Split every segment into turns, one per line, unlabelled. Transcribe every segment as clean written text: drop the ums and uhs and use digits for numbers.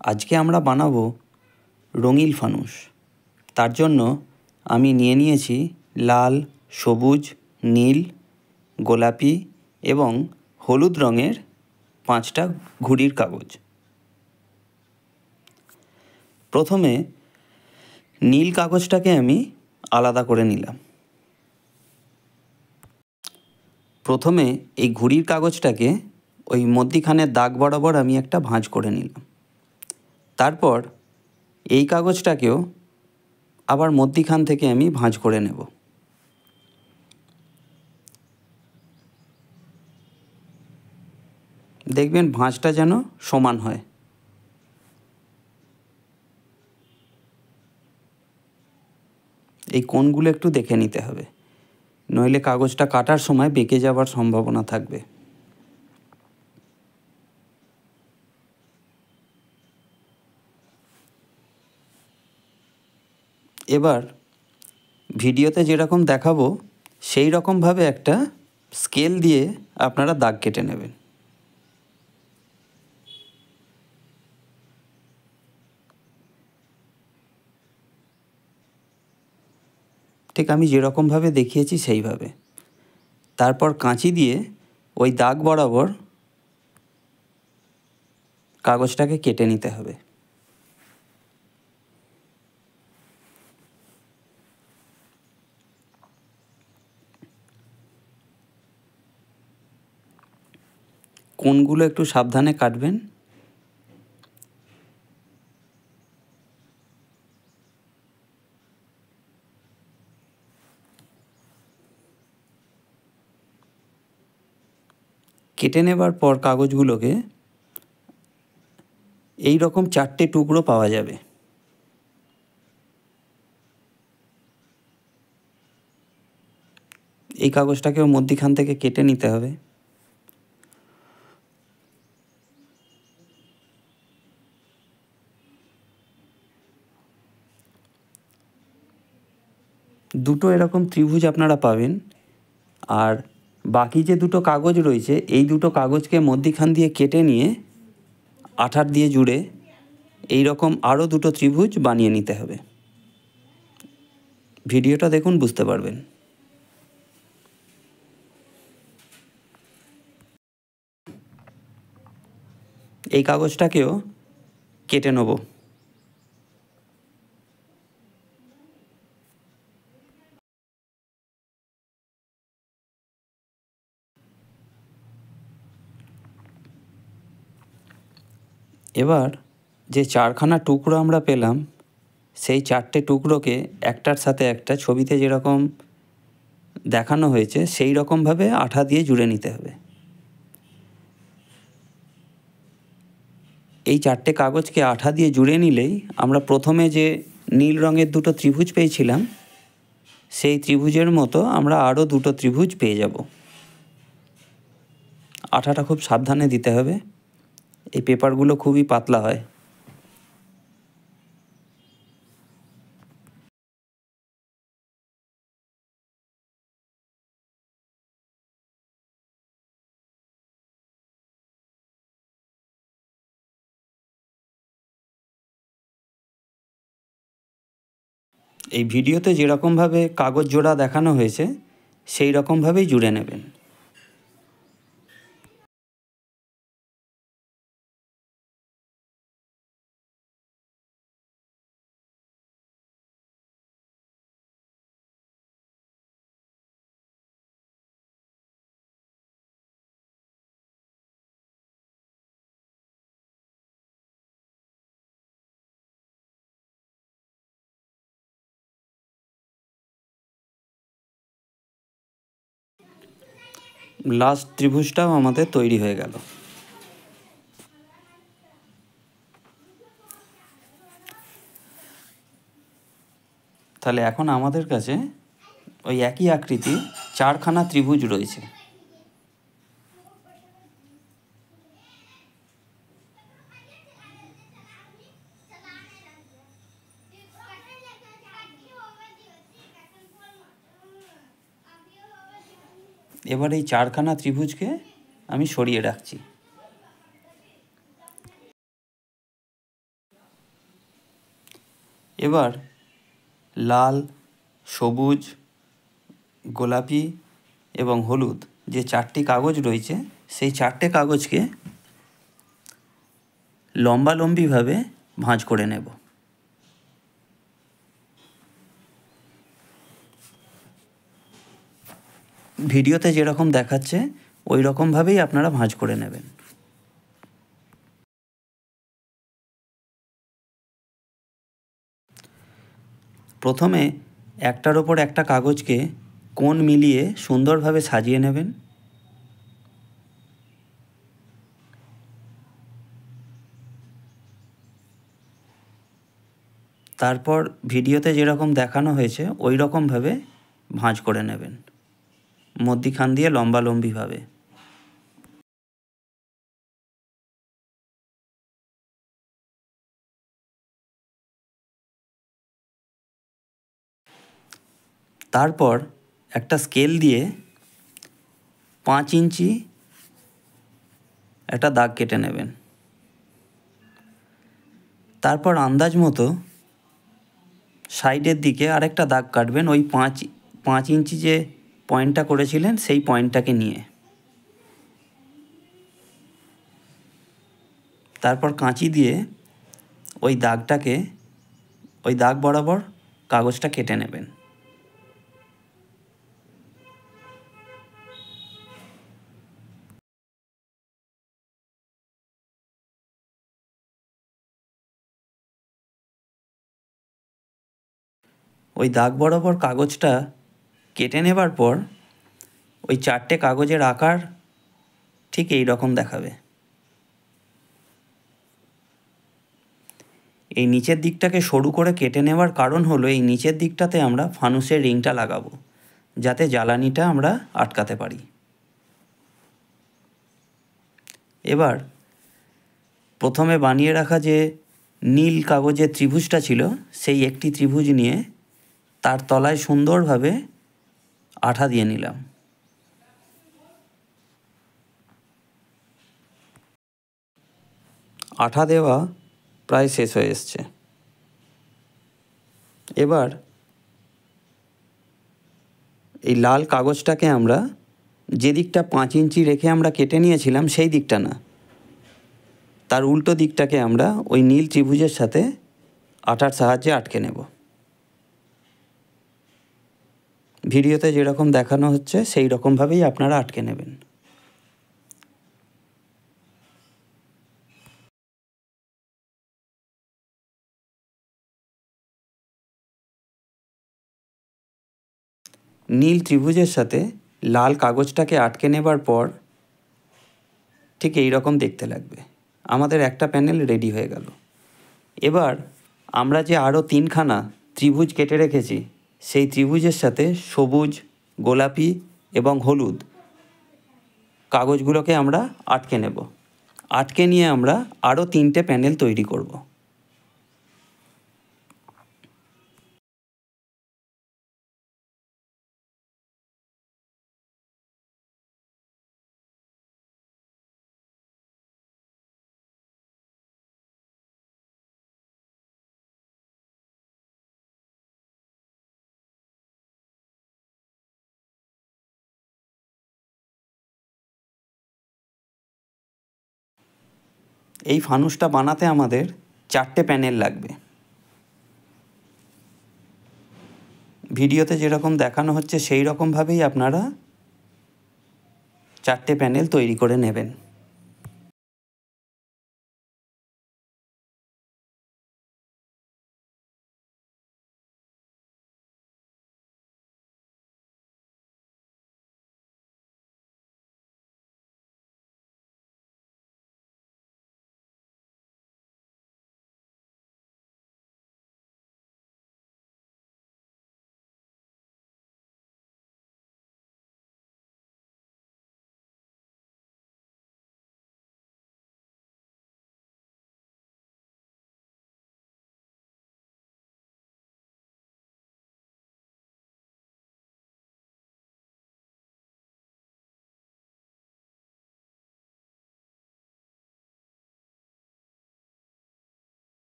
আজকে আমরা বানাবো রঙিন ফানুস। তার জন্য আমি নিয়ে নিয়েছি লাল, সবুজ, নীল, গোলাপি এবং হলুদ রঙের 5টা ঘুড়ির কাগজ। প্রথমে নীল কাগজটাকে আমি আলাদা করে নিলাম। প্রথমে এই ঘুড়ির কাগজটাকে ওই মধ্যিখানের দাগ বরাবর আমি একটা ভাঁজ করে নিলাম। তারপর এই কাগজটাকেও আবার মধ্যিখান থেকে আমি ভাঁজ করে নেব। দেখবেন ভাঁজটা যেন সমান হয়। এই কোণগুলো একটু দেখে নিতে হবে, নইলে কাগজটা কাটার সময় বেঁকে যাওয়ার সম্ভাবনা থাকবে। এবার ভিডিওতে যেরকম দেখাবো সেই রকমভাবে একটা স্কেল দিয়ে আপনারা দাগ কেটে নেবেন। ঠিক আমি যেরকমভাবে দেখিয়েছি সেইভাবে। তারপর কাঁচি দিয়ে ওই দাগ বরাবর কাগজটাকে কেটে নিতে হবে। কোণগুলো একটু সাবধানে কাটবেন। কেটে নেবার পর কাগজগুলোকে এই রকম 4টে টুকরো পাওয়া যাবে। এই কাগজটাকেও মধ্যিখান থেকে কেটে নিতে হবে। দুটো এরকম ত্রিভুজ আপনারা পাবেন, আর বাকি যে দুটো কাগজ রয়েছে এই দুটো কাগজকে মধ্যিখান দিয়ে কেটে নিয়ে আঠার দিয়ে জুড়ে এই রকম আরও দুটো ত্রিভুজ বানিয়ে নিতে হবে। ভিডিওটা দেখুন, বুঝতে পারবেন। এই কাগজটাকেও কেটে নেব। এবার যে 4খানা টুকরো আমরা পেলাম সেই 4টে টুকরোকে একটার সাথে একটা ছবিতে যেরকম দেখানো হয়েছে সেই রকমভাবে আঠা দিয়ে জুড়ে নিতে হবে। এই 4টে কাগজকে আঠা দিয়ে জুড়ে নিলেই আমরা প্রথমে যে নীল রঙের দুটো ত্রিভুজ পেয়েছিলাম সেই ত্রিভুজের মতো আমরা আরও দুটো ত্রিভুজ পেয়ে যাব। আঠাটা খুব সাবধানে দিতে হবে, এই পেপারগুলো খুবই পাতলা হয়। এই ভিডিওতে যেরকমভাবে কাগজ জোড়া দেখানো হয়েছে সেই রকমভাবেই জুড়ে নেবেন। লাস্ট ত্রিভুজটাও আমাদের তৈরি হয়ে গেল। তাহলে এখন আমাদের কাছে ওই একই আকৃতি 4খানা ত্রিভুজ রয়েছে। এবার এই 4খানা ত্রিভুজকে আমি সরিয়ে রাখছি। এবার লাল, সবুজ, গোলাপি এবং হলুদ যে 4টি কাগজ রয়েছে সেই 4টে কাগজকে লম্বালম্বিভাবে ভাঁজ করে নেব। ভিডিওতে যেরকম দেখাচ্ছে ওই রকমভাবেই আপনারা ভাঁজ করে নেবেন। প্রথমে একটার ওপর একটা কাগজকে কোণ মিলিয়ে সুন্দরভাবে সাজিয়ে নেবেন। তারপর ভিডিওতে যেরকম দেখানো হয়েছে ওই রকমভাবে ভাঁজ করে নেবেন, মধ্যিখান দিয়ে লম্বালম্বিভাবে। তারপর একটা স্কেল দিয়ে 5 ইঞ্চি একটা দাগ কেটে নেবেন। তারপর আন্দাজ মতো সাইডের দিকে আরেকটা দাগ কাটবেন ওই 5 ইঞ্চি যে পয়েন্টটা করেছিলেন সেই পয়েন্টটাকে নিয়ে। তারপর কাঁচি দিয়ে ওই দাগ বরাবর কাগজটা কেটে নেবেন। ওই দাগ বরাবর কাগজটা কেটে নেবার পর ওই 4টে কাগজের আকার ঠিক এই রকম দেখাবে। এই নিচের দিকটাকে সরু করে কেটে নেওয়ার কারণ হলো এই নিচের দিকটাতে আমরা ফানুসের রিংটা লাগাবো, যাতে জ্বালানিটা আমরা আটকাতে পারি। এবার প্রথমে বানিয়ে রাখা যে নীল কাগজের ত্রিভুজটা ছিল সেই একটি ত্রিভুজ নিয়ে তার তলায় সুন্দরভাবে আঠা দিয়ে নিলাম। আঠা দেওয়া প্রায় শেষ হয়ে এসছে। এবার এই লাল কাগজটাকে আমরা যে দিকটা 5 ইঞ্চি রেখে আমরা কেটে নিয়েছিলাম সেই দিকটা না, তার উল্টো দিকটাকে আমরা ওই নীল ত্রিভুজের সাথে আঠার সাহায্যে আটকে নেব। ভিডিওতে যেরকম দেখানো হচ্ছে সেই রকমভাবেই আপনারা আটকে নেবেন। নীল ত্রিভুজের সাথে লাল কাগজটাকে আটকে নেবার পর ঠিক এই রকম দেখতে লাগবে। আমাদের একটা প্যানেল রেডি হয়ে গেল। এবার আমরা যে আরও 3খানা ত্রিভুজ কেটে রেখেছি সেই ত্রিভুজের সাথে সবুজ, গোলাপি এবং হলুদ কাগজগুলোকে আমরা আটকে নেব। আটকে নিয়ে আমরা আরও 3টে প্যানেল তৈরি করব। এই ফানুসটা বানাতে আমাদের 4টে প্যানেল লাগবে। ভিডিওতে যেরকম দেখানো হচ্ছে সেই রকমভাবেই আপনারা 4টে প্যানেল তৈরি করে নেবেন।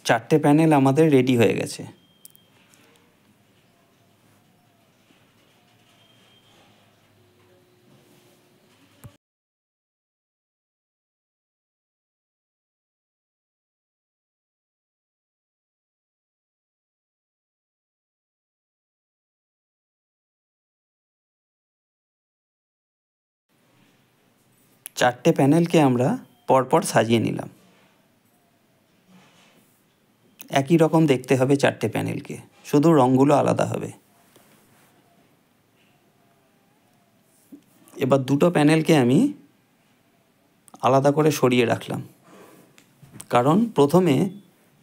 4টে প্যানেল আমাদের রেডি হয়ে গেছে। চারটে প্যানেলকে আমরা পরপর সাজিয়ে নিলাম। একই রকম দেখতে হবে চারটে প্যানেলকে, শুধু রঙগুলো আলাদা হবে। এবার দুটো প্যানেলকে আমি আলাদা করে সরিয়ে রাখলাম, কারণ প্রথমে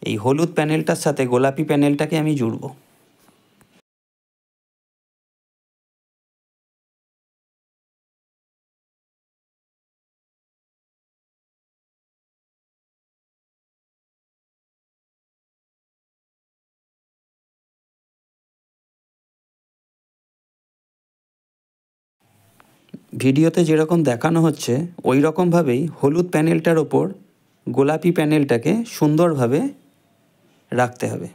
এই হলুদ প্যানেলটার সাথে গোলাপি প্যানেলটাকে আমি জুড়ব। ভিডিওতে যেরকম দেখানো হচ্ছে ওই রকমভাবেই হলুদ প্যানেলটার ওপর গোলাপি প্যানেলটাকে সুন্দরভাবে রাখতে হবে।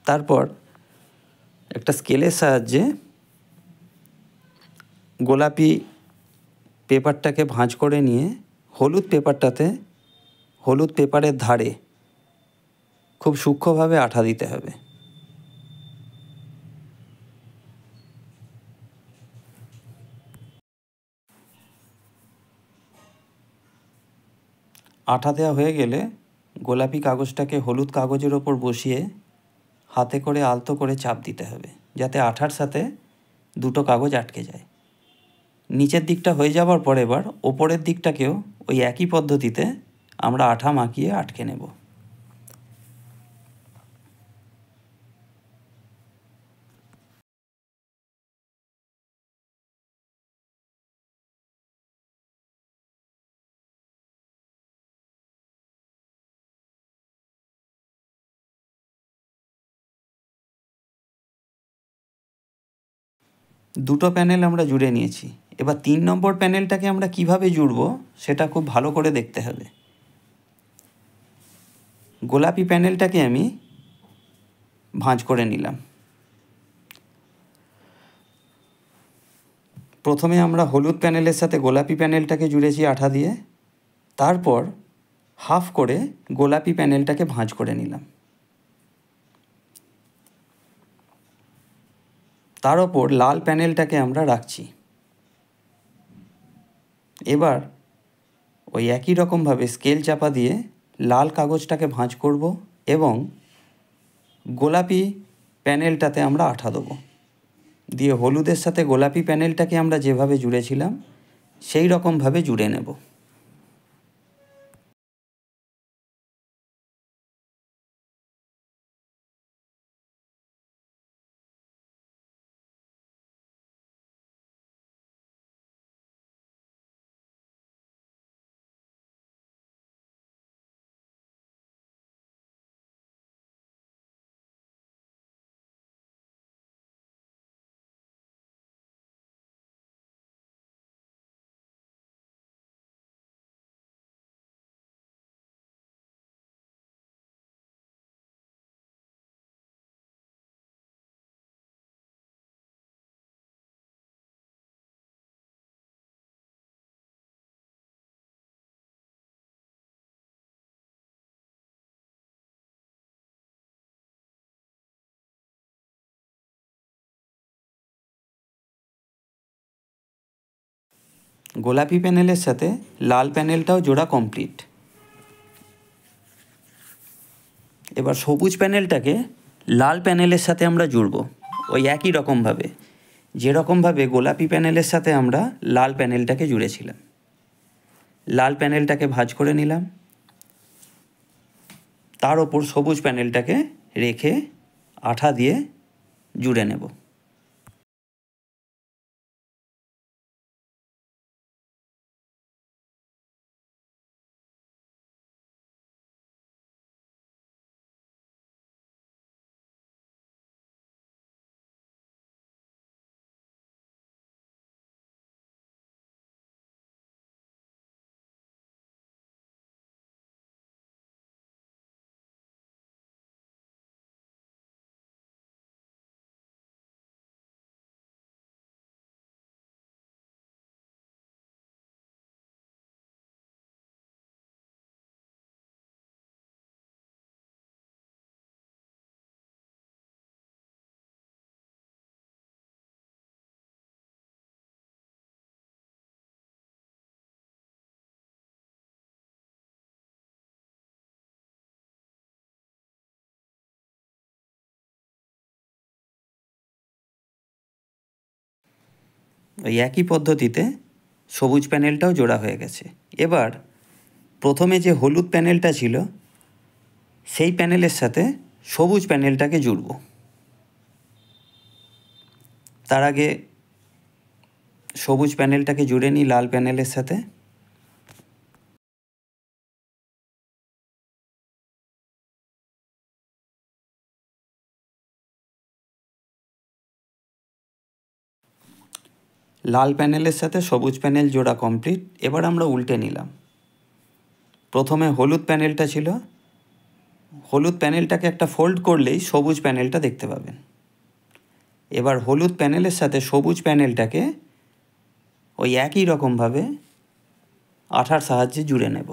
তারপর একটা স্কেলের সাহায্যে গোলাপি পেপারটাকে ভাঁজ করে নিয়ে হলুদ পেপারের ধারে খুব সূক্ষ্মভাবে আঠা দিতে হবে। আঠা দেওয়া হয়ে গেলে গোলাপি কাগজটাকে হলুদ কাগজের ওপর বসিয়ে হাতে করে আলতো করে চাপ দিতে হবে, যাতে আঠার সাথে দুটো কাগজ আটকে যায়। নিচের দিকটা হয়ে যাওয়ার পর এবার ওপরের দিকটাকেও ওই একই পদ্ধতিতে আমরা আঠা মাখিয়ে আটকে নেব। দুটো প্যানেল আমরা জুড়ে নিয়েছি। এবার 3 নম্বর প্যানেলটাকে আমরা কিভাবে জুড়ব সেটা খুব ভালো করে দেখতে হবে। গোলাপি প্যানেলটাকে আমি ভাঁজ করে নিলাম। প্রথমে আমরা হলুদ প্যানেলের সাথে গোলাপি প্যানেলটাকে জুড়েছি আঠা দিয়ে, তারপর হাফ করে গোলাপি প্যানেলটাকে ভাঁজ করে নিলাম। তার ওপর লাল প্যানেলটাকে আমরা রাখছি। এবার ওই একই রকমভাবে স্কেল চাপা দিয়ে লাল কাগজটাকে ভাঁজ করব এবং গোলাপি প্যানেলটাতে আমরা আঠা দেবো, দিয়ে হলুদের সাথে গোলাপি প্যানেলটাকে আমরা যেভাবে জুড়েছিলাম সেই রকমভাবে জুড়ে নেব। গোলাপি প্যানেলের সাথে লাল প্যানেলটাও জোড়া কমপ্লিট। এবার সবুজ প্যানেলটাকে লাল প্যানেলের সাথে আমরা জুড়ব ওই একই রকমভাবে, যেরকমভাবে গোলাপি প্যানেলের সাথে আমরা লাল প্যানেলটাকে জুড়েছিলাম। লাল প্যানেলটাকে ভাঁজ করে নিলাম, তার ওপর সবুজ প্যানেলটাকে রেখে আঠা দিয়ে জুড়ে নেব। ওই একই পদ্ধতিতে সবুজ প্যানেলটাও জোড়া হয়ে গেছে। এবার প্রথমে যে হলুদ প্যানেলটা ছিল সেই প্যানেলের সাথে সবুজ প্যানেলটাকে জুড়ব। তার আগে সবুজ প্যানেলটাকে জুড়ে নিই লাল প্যানেলের সাথে। লাল প্যানেলের সাথে সবুজ প্যানেল জোড়া কমপ্লিট। এবার আমরা উল্টে নিলাম। প্রথমে হলুদ প্যানেলটা ছিল, হলুদ প্যানেলটাকে একটা ফোল্ড করলেই সবুজ প্যানেলটা দেখতে পাবেন। এবার হলুদ প্যানেলের সাথে সবুজ প্যানেলটাকে ওই একই রকমভাবে আঠার সাহায্যে জুড়ে নেব।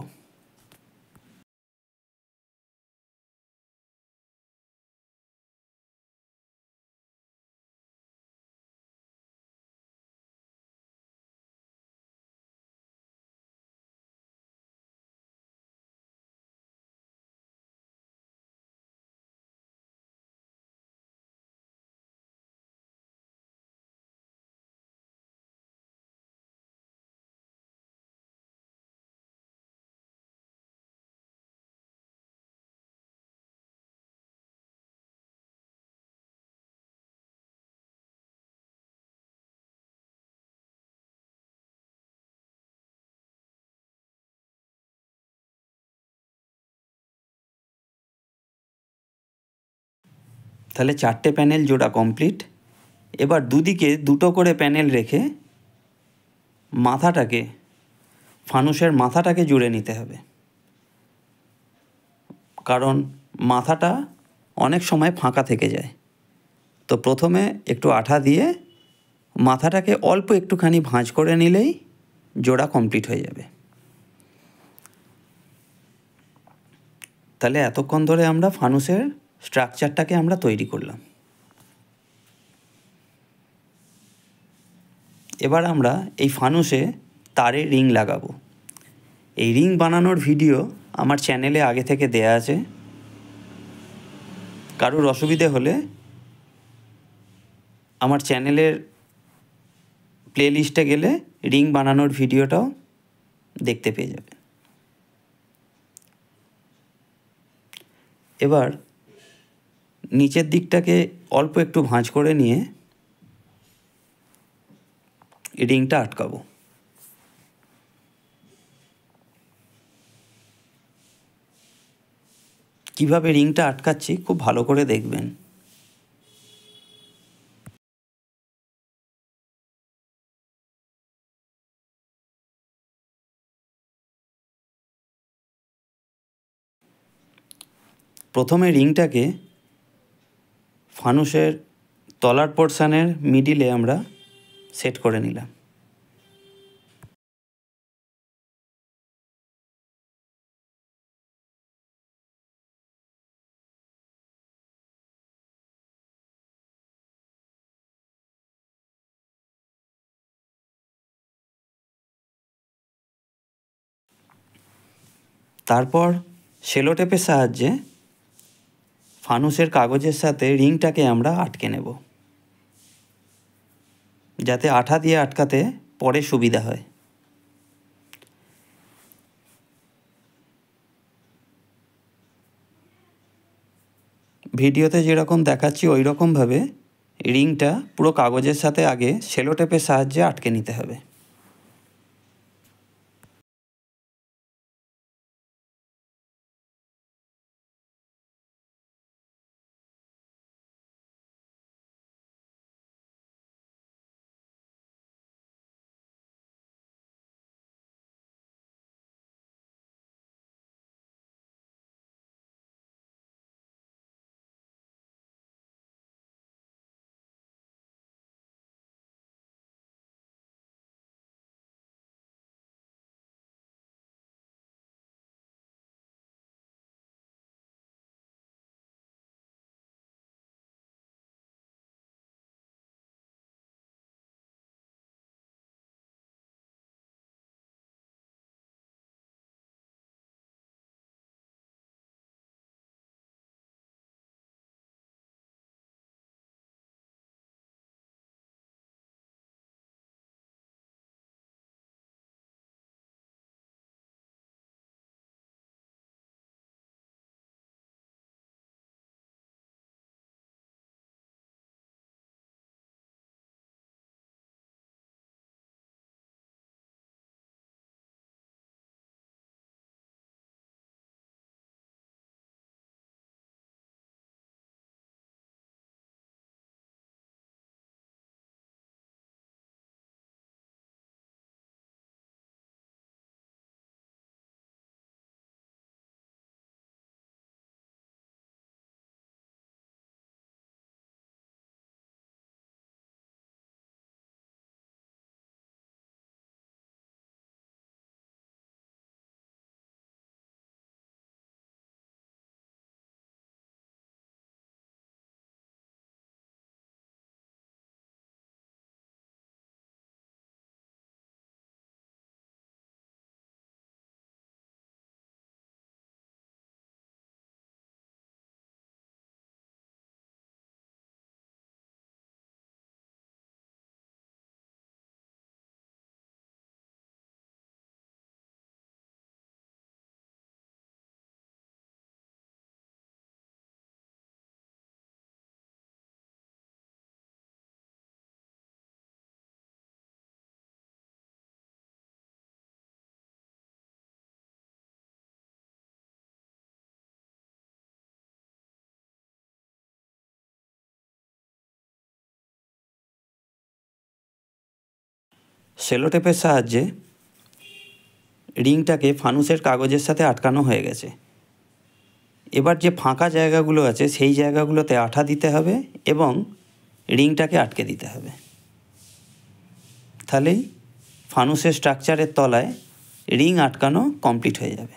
তাহলে 4টে প্যানেল জোড়া কমপ্লিট। এবার দুদিকে দুটো করে প্যানেল রেখে মাথাটাকে, ফানুসের মাথাটাকে জুড়ে নিতে হবে। কারণ মাথাটা অনেক সময় ফাঁকা থেকে যায়। তো প্রথমে একটু আঠা দিয়ে মাথাটাকে অল্প একটুখানি ভাঁজ করে নিলেই জোড়া কমপ্লিট হয়ে যাবে। তাহলে এতক্ষণ ধরে আমরা ফানুসের স্ট্রাকচারটাকে আমরা তৈরি করলাম। এবার আমরা এই ফানুসে তারের রিং লাগাবো। এই রিং বানানোর ভিডিও আমার চ্যানেলে আগে থেকে দেয়া আছে। কারোর অসুবিধে হলে আমার চ্যানেলের প্লেলিস্টে গেলে রিং বানানোর ভিডিওটাও দেখতে পেয়ে যাবে। এবার নিচের দিকটাকে অল্প একটু ভাঁজ করে নিয়ে রিংটা আটকাবো। কিভাবে রিংটা আটকাচ্ছি খুব ভালো করে দেখবেন। প্রথমে রিংটাকে ফানুসের তলার পোর্শনের মিডিলে আমরা সেট করে নিলাম। তারপর সেলো টেপের সাহায্যে ফানুসের কাগজের সাথে রিংটাকে আমরা আটকে নেব, যাতে আঠা দিয়ে আটকাতে পরে সুবিধা হয়। ভিডিওতে যেরকম দেখাচ্ছি ওই রকমভাবে রিংটা পুরো কাগজের সাথে আগে সেলো টেপের সাহায্যে আটকে নিতে হবে। সেলোটেপের সাহায্যে রিংটাকে ফানুসের কাগজের সাথে আটকানো হয়ে গেছে। এবার যে ফাঁকা জায়গাগুলো আছে সেই জায়গাগুলোতে আঠা দিতে হবে এবং রিংটাকে আটকে দিতে হবে। তাহলেই ফানুসের স্ট্রাকচারের তলায় রিং আটকানো কমপ্লিট হয়ে যাবে।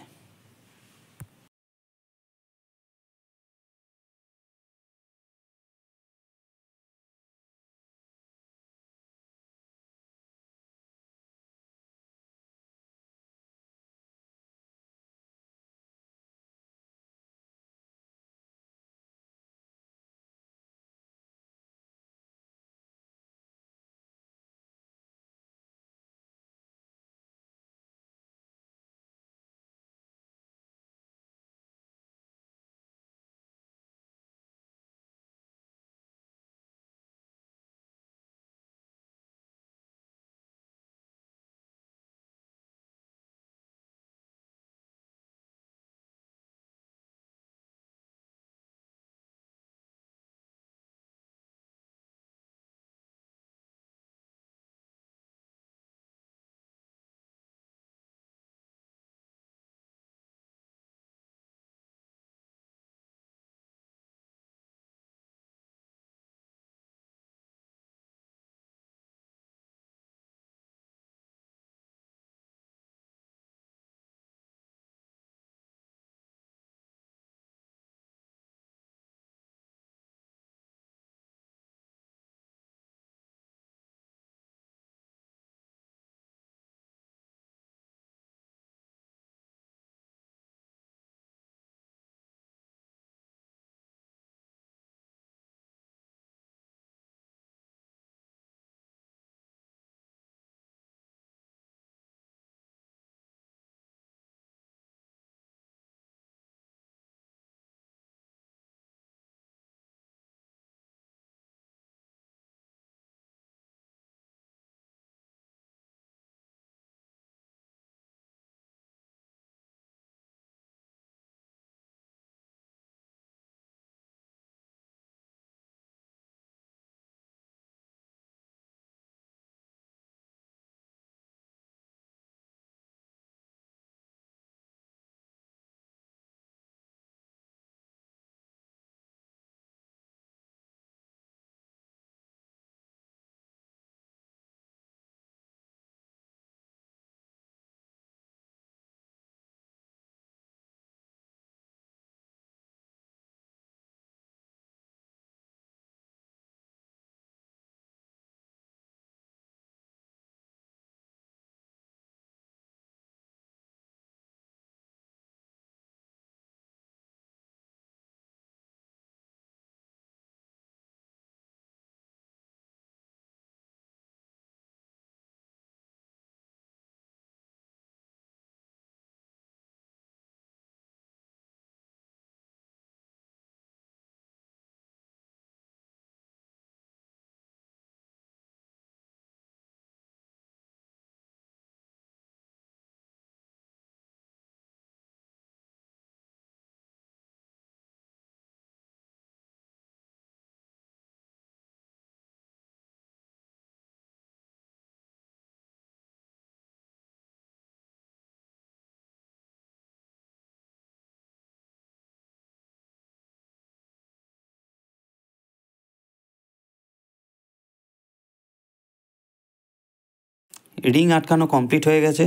রিং আটকানো কমপ্লিট হয়ে গেছে।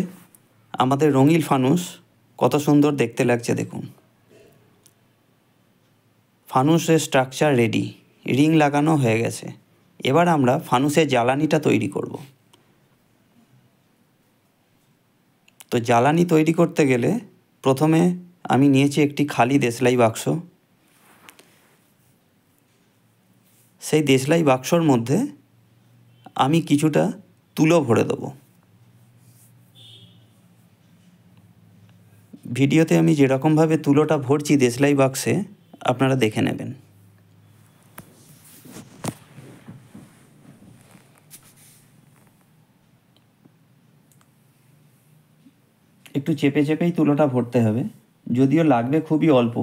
আমাদের রঙিন ফানুস কত সুন্দর দেখতে লাগছে দেখুন। ফানুসের স্ট্রাকচার রেডি, রিং লাগানো হয়ে গেছে। এবার আমরা ফানুসের জ্বালানিটা তৈরি করব। তো জ্বালানি তৈরি করতে গেলে প্রথমে আমি নিয়েছি একটি খালি দেশলাই বাক্স। সেই দেশলাই বাক্সর মধ্যে আমি কিছুটা তুলো ভরে দেবো। ভিডিওতে আমি যেরকমভাবে তুলোটা ভরছি দেশলাই বাক্সে আপনারা দেখে নেবেন। একটু চেপে চেপেই তুলোটা ভরতে হবে, যদিও লাগবে খুবই অল্প।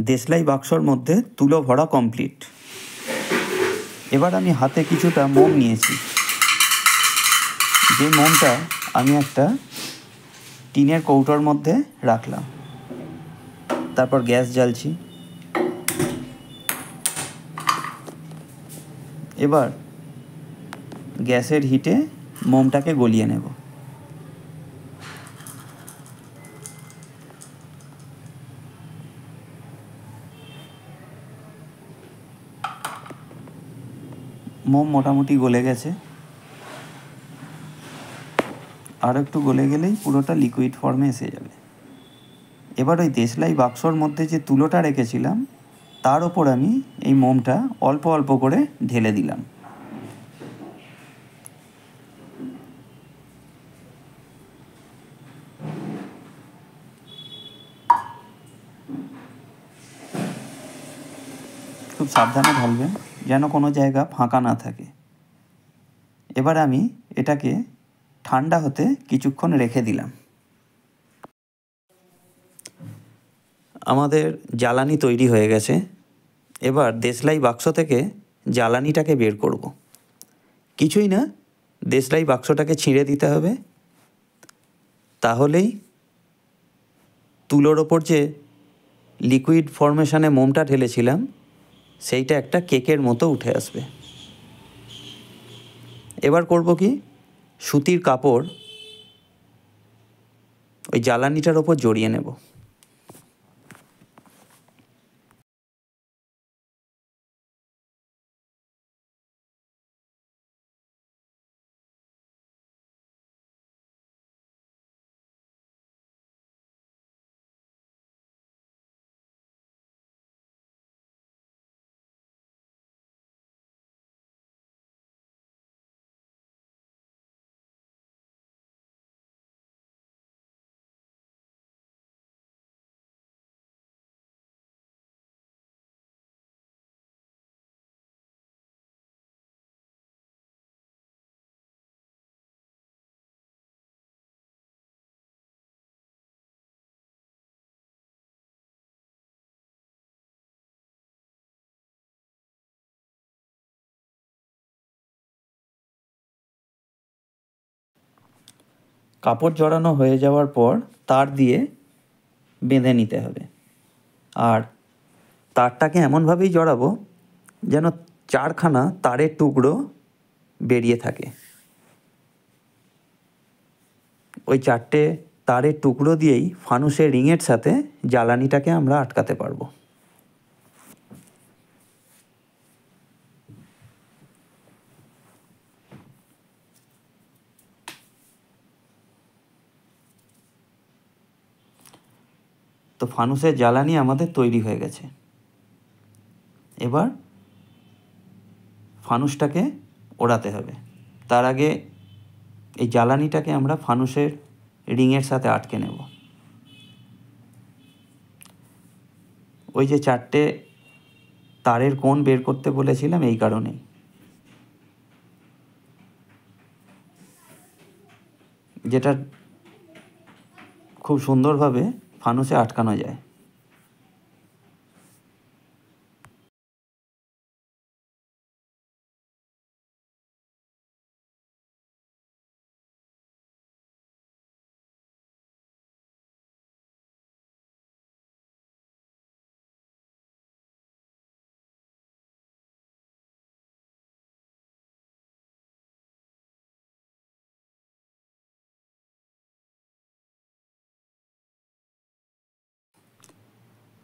দেশলাই বাক্সর মধ্যে তুলো ভরা কমপ্লিট। এবার আমি হাতে কিছুটা মোম নিয়েছি, যে মোমটা আমি একটা টিনের কৌটোর মধ্যে রাখলাম। তারপর গ্যাস জ্বালছি। এবার গ্যাসের হিটে মোমটাকে গলিয়ে নেব। মোম মোটামুটি গলে গেছে, আর একটু গলে গেলেই পুরোটা লিকুইড ফর্মে এসে যাবে। এবার ওই দেশলাই বাক্সর মধ্যে যে তুলোটা রেখেছিলাম তার ওপর আমি এই মোমটা অল্প অল্প করে ঢেলে দিলাম। খুব সাবধানে ঢালবেন যেন কোনো জায়গা ফাঁকা না থাকে। এবার আমি এটাকে ঠান্ডা হতে কিছুক্ষণ রেখে দিলাম। আমাদের জ্বালানি তৈরি হয়ে গেছে। এবার দেশলাই বাক্স থেকে জ্বালানিটাকে বের করব। কিছুই না, দেশলাই বাক্সটাকে ছিঁড়ে দিতে হবে, তাহলেই তুলোর ওপর যে লিকুইড ফর্মেশনে মোমটা ঢেলেছিলাম সেইটা একটা কেকের মতো উঠে আসবে। এবার করব কি, সুতির কাপড় ওই জ্বালানিটার ওপর জড়িয়ে নেব। কাপড় জড়ানো হয়ে যাওয়ার পর তার দিয়ে বেঁধে নিতে হবে। আর তারটাকে এমনভাবেই জড়াবো যেন 4খানা তারের টুকরো বেরিয়ে থাকে। ওই 4টে তারের টুকরো দিয়েই ফানুসের রিংয়ের সাথে জ্বালানিটাকে আমরা আটকাতে পারবো। তো ফানুসের জ্বালানি আমাদের তৈরি হয়ে গেছে। এবার ফানুসটাকে ওড়াতে হবে। তার আগে এই জ্বালানিটাকে আমরা ফানুসের রিংয়ের সাথে আটকে নেব। ওই যে 4টে তারের কোণ বের করতে বলেছিলাম এই কারণেই। যেটা খুব সুন্দরভাবে ফানুসে আটকানো যায়।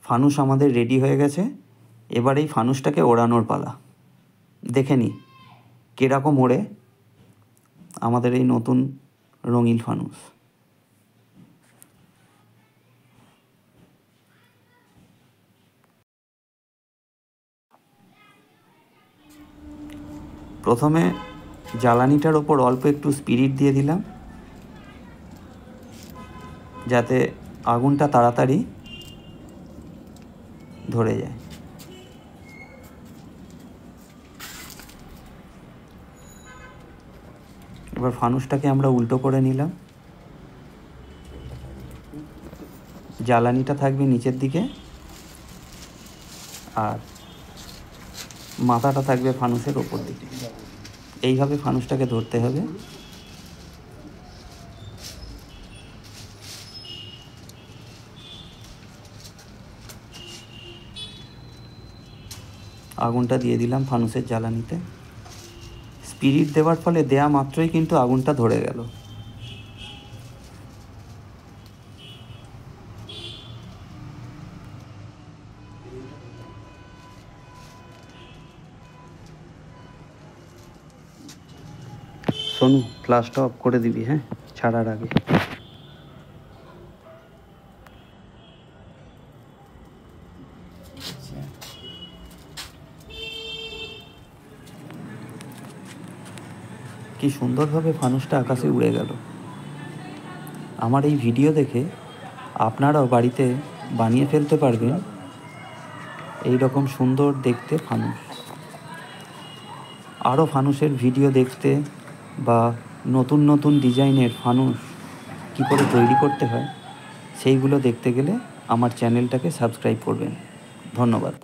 ফানুস আমাদের রেডি হয়ে গেছে। এবার এই ফানুসটাকে ওড়ানোর পালা। দেখে নিই কীরকম ওড়ে আমাদের এই নতুন রঙিন ফানুস। প্রথমে জ্বালানিটার ওপর অল্প একটু স্পিরিট দিয়ে দিলাম যাতে আগুনটা তাড়াতাড়ি ধরে যায়। এবার ফানুসটাকে আমরা উল্টো করে নিলাম। জ্বালানিটা থাকবে নিচের দিকে আর মাথাটা থাকবে ফানুসের ওপর দিকে। এইভাবে ফানুসটাকে ধরতে হবে। আগুনটা দিয়ে দিলাম ফানুসের জ্বালানিতে। স্পিরিট দেওয়ার ফলে দেয়া মাত্রই কিন্তু আগুনটা ধরে গেল। সোনু, ফ্ল্যাশটা অফ করে দিবি, হ্যাঁ, ছাড়ার আগে। কি সুন্দরভাবে ফানুসটা আকাশে উড়ে গেল। আমার এই ভিডিও দেখে আপনারাও বাড়িতে বানিয়ে ফেলতে পারবেন এই রকম সুন্দর দেখতে ফানুস। আরও ফানুসের ভিডিও দেখতে বা নতুন নতুন ডিজাইনের ফানুস কী করে তৈরি করতে হয় সেইগুলো দেখতে গেলে আমার চ্যানেলটাকে সাবস্ক্রাইব করবেন। ধন্যবাদ।